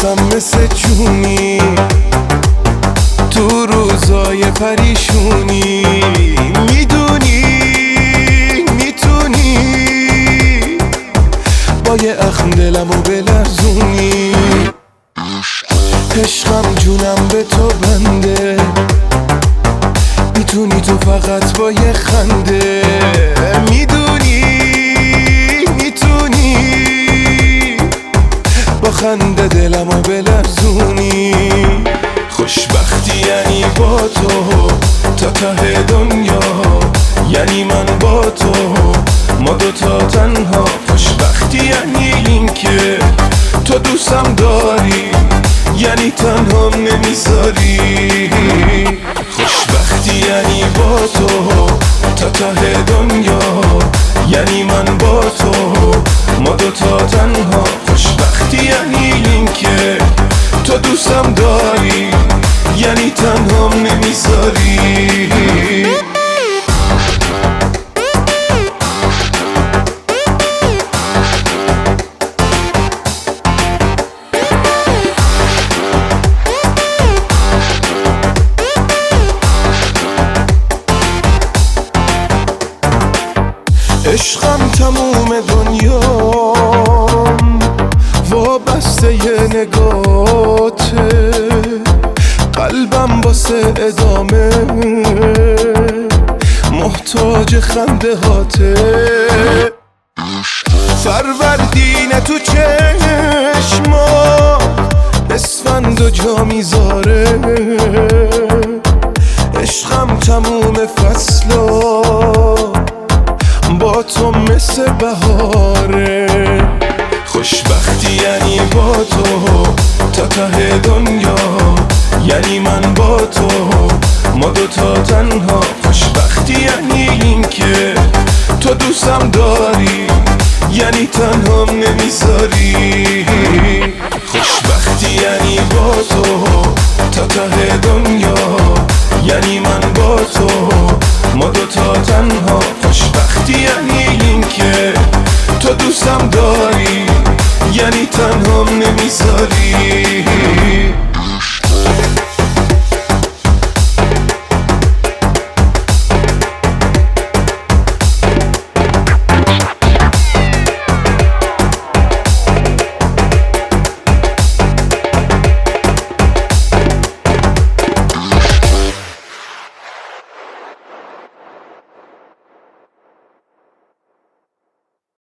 واسم مثل جونی تو روزای پریشونی، میدونی میتونی با یه اخم دلمو بلرزونی. عشقم جونم به تو بنده، میتونی تو فقط با یه خنده، میدونی میتونی با خنده دلمو بلرزونی. خوشبختی یعنی با تو تا ته دنیا، یعنی من با تو ما دوتا تنها. خوشبختی یعنی این که تو دوستم داری، یعنی تنها نمیذاری. خوشبختی یعنی با تو تا ته دنیا، یعنی من با تو ما دوتا تنها. خوشبختی یعنی این که تو دوستم داری، یعنی تنها نمیذاری. عشقم تموم دنیام وابسته ی نگاته، قلبم واسه ادامه محتاج خنده هاته. فروردین تو چشما اسفند و جا میذاره، عشقم تموم فصلا با تو مثل بهاره. خوشبختی یعنی با تو تا ته دنیا، یعنی من با تو ما دوتا تنها. خوشبختی یعنی این که تو دوستم داری، یعنی تنها نمیذاری. خوشبختی یعنی با تو تا ته دنیا، یعنی من با تو ما دوتا تنها. خوشبختی یعنی این که